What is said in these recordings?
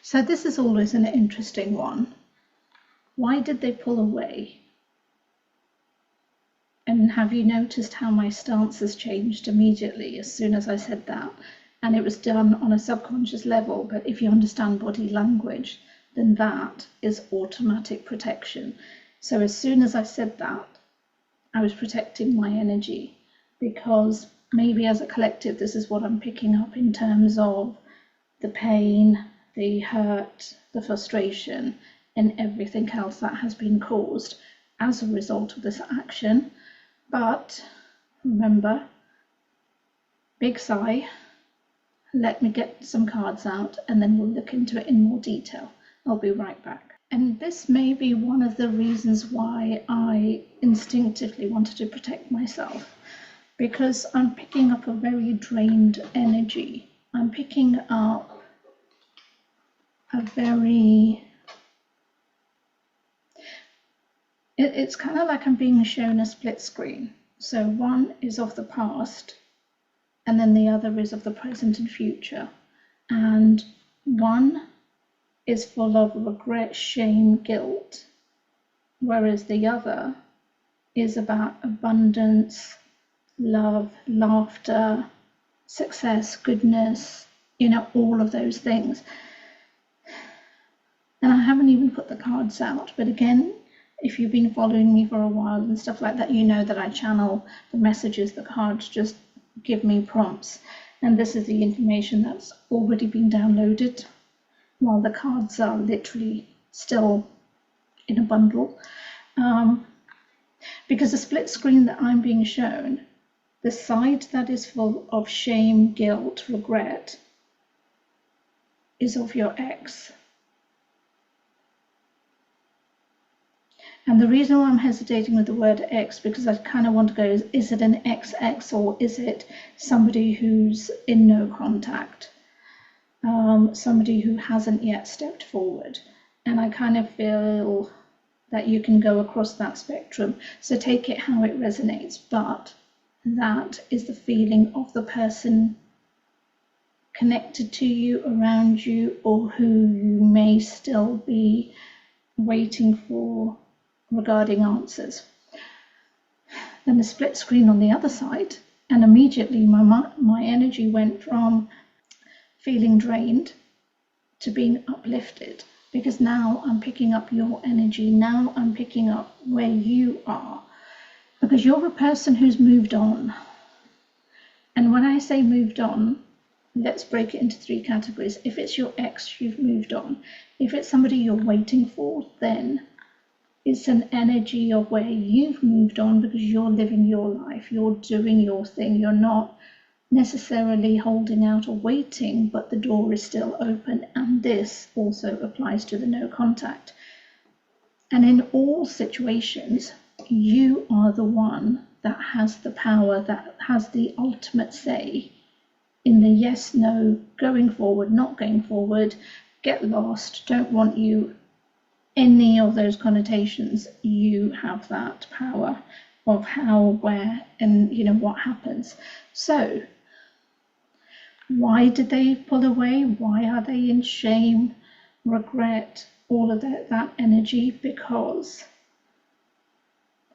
So this is always an interesting one. Why did they pull away? And have you noticed how my stance has changed immediately as soon as I said that? And it was done on a subconscious level, but if you understand body language, then that is automatic protection. So as soon as I said that, I was protecting my energy, because maybe as a collective, this is what I'm picking up in terms of the pain, the hurt, the frustration, and everything else that has been caused as a result of this action. But remember, big sigh, let me get some cards out and then we'll look into it in more detail. I'll be right back. And this may be one of the reasons why I instinctively wanted to protect myself, because I'm picking up a very drained energy. I'm picking up a very... It's kind of like I'm being shown a split screen. So one is of the past, and then the other is of the present and future. And one is full of regret, shame, guilt, whereas the other is about abundance, love, laughter, success, goodness, all of those things. And I haven't even put the cards out, but again, if you've been following me for a while and stuff like that, you know that I channel the messages. The cards just give me prompts. And this is the information that's already been downloaded, while the cards are literally still in a bundle. Because the split screen that I'm being shown, the side that is full of shame, guilt, regret, is of your ex. And the reason why I'm hesitating with the word ex, because I kind of want to go, is it an ex or is it somebody who's in no contact? Somebody who hasn't yet stepped forward. And I kind of feel that you can go across that spectrum. So take it how it resonates, but that is the feeling of the person connected to you, around you, or who you may still be waiting for regarding answers. Then the split screen on the other side, and immediately my energy went from feeling drained to being uplifted, because now I'm picking up your energy. Now I'm picking up where you are, because you're a person who's moved on. And when I say moved on, let's break it into 3 categories. If it's your ex, you've moved on. If it's somebody you're waiting for, then it's an energy of where you've moved on because you're living your life, you're doing your thing, you're not necessarily holding out or waiting, but the door is still open. And this also applies to the no contact. And in all situations, you are the one that has the power, that has the ultimate say in the yes, no, going forward, not going forward, get lost, don't want you, any of those connotations. You have that power of how, where, and what happens. So why did they pull away? Why are they in shame, regret, all of that energy? Because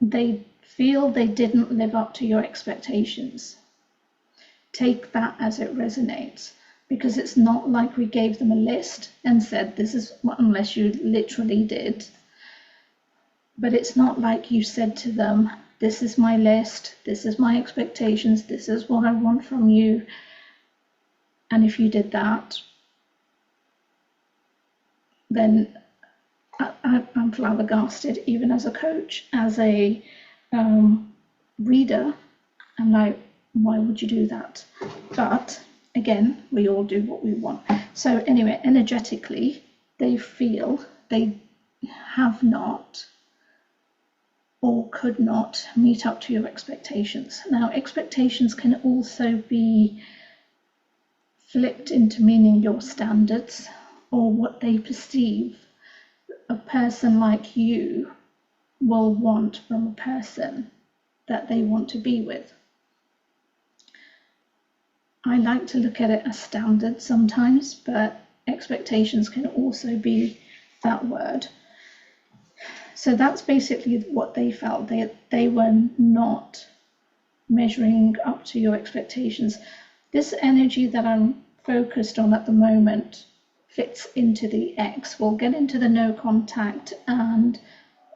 they feel they didn't live up to your expectations. Take that as it resonates, because it's not like we gave them a list and said this is what, unless you literally did. But it's not like you said to them, this is my list, this is my expectations, this is what I want from you. And if you did that, then I'm flabbergasted, even as a coach, as a reader. I'm like, why would you do that? But again, we all do what we want. So anyway, energetically, they feel they have not or could not meet up to your expectations. Now, expectations can also be flipped into meaning your standards or what they perceive a person like you will want from a person that they want to be with. I like to look at it as standards sometimes, but expectations can also be that word. So that's basically what they felt. They were not measuring up to your expectations. This energy that I'm focused on at the moment fits into the X. We'll get into the no contact and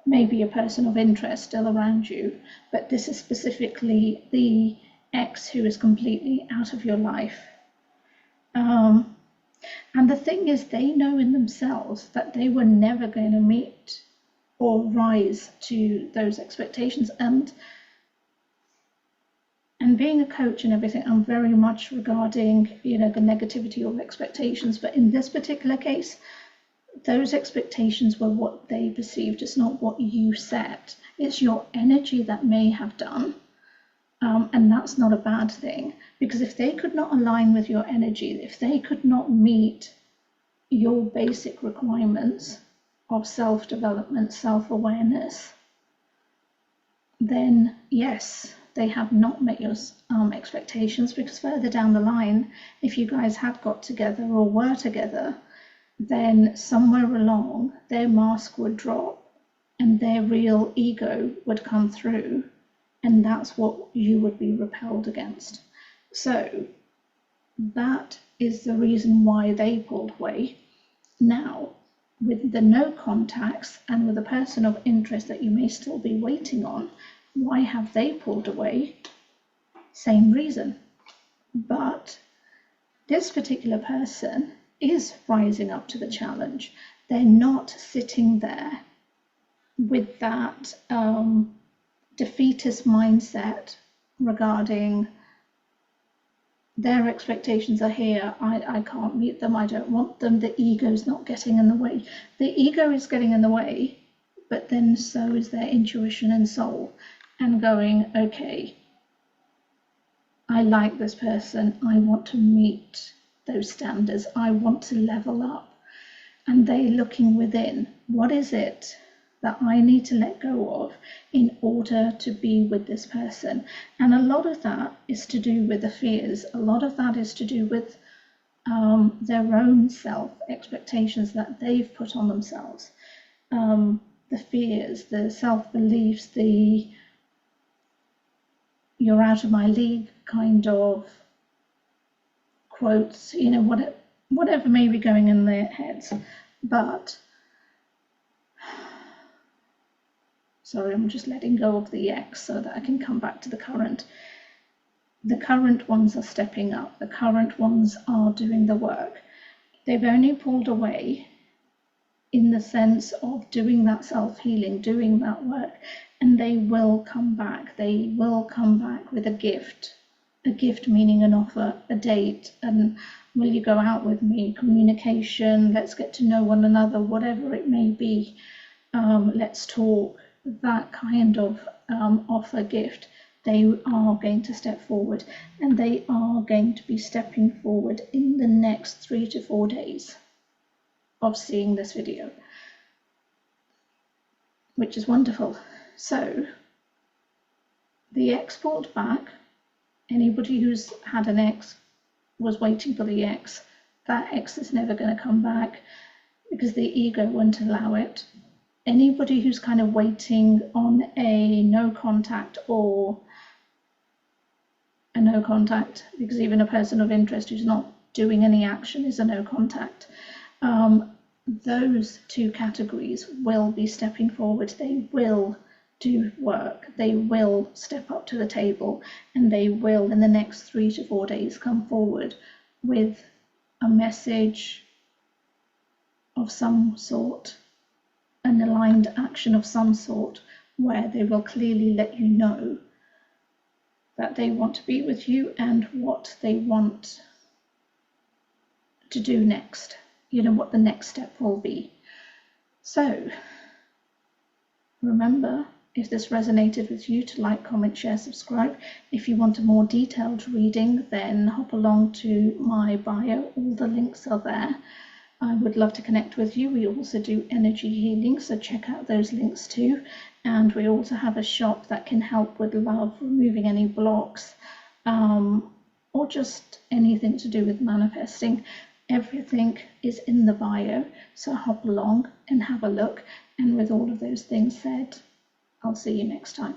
maybe a person of interest still around you, but this is specifically the X who is completely out of your life. And the thing is, they know in themselves that they were never going to meet or rise to those expectations. And being a coach and everything, I'm very much regarding, the negativity of expectations. But in this particular case, those expectations were what they perceived. It's not what you set. It's your energy that may have done. And that's not a bad thing, because if they could not align with your energy, if they could not meet your basic requirements of self-development, self-awareness, then yes, they have not met your expectations, because further down the line, if you guys had got together or were together, then somewhere along their mask would drop and their real ego would come through, and that's what you would be repelled against. So that is the reason why they pulled away. Now, with the no contacts and with a person of interest that you may still be waiting on, why have they pulled away? Same reason. But this particular person is rising up to the challenge. They're not sitting there with that defeatist mindset regarding their expectations are here, I can't meet them, I don't want them, the ego's not getting in the way. The ego is getting in the way, but then so is their intuition and soul, and going, okay, I like this person, I want to meet those standards, I want to level up. And they looking within, what is it that I need to let go of in order to be with this person? And a lot of that is to do with the fears. A lot of that is to do with their own self expectations that they've put on themselves. The fears, the self-beliefs, the you're out of my league kind of quotes, whatever may be going in their heads. But sorry, I'm just letting go of the X so that I can come back to the current. The current ones are stepping up. The current ones are doing the work. They've only pulled away in the sense of doing that self-healing, doing that work, and they will come back. They will come back with a gift. A gift meaning an offer, a date, and will you go out with me? Communication, let's get to know one another, whatever it may be. Let's talk. That kind of offer, gift, they are going to step forward, and they are going to be stepping forward in the next 3 to 4 days of seeing this video, which is wonderful. So the X pulled back. Anybody who's had an X was waiting for the X. That X is never going to come back because the ego won't allow it. Anybody who's kind of waiting on a no contact or a no contact, because even a person of interest who's not doing any action is a no contact, those two categories will be stepping forward. They will do work. They will step up to the table, and they will, in the next 3 to 4 days, come forward with a message of some sort, an aligned action of some sort, where they will clearly let you know that they want to be with you and what they want to do next, what the next step will be. So remember, if this resonated with you, to like, comment, share, subscribe. If you want a more detailed reading, then hop along to my bio. All the links are there. I would love to connect with you. We also do energy healing, so check out those links too. And we also have a shop that can help with love, removing any blocks, or just anything to do with manifesting. Everything is in the bio, so hop along and have a look. And with all of those things said, I'll see you next time.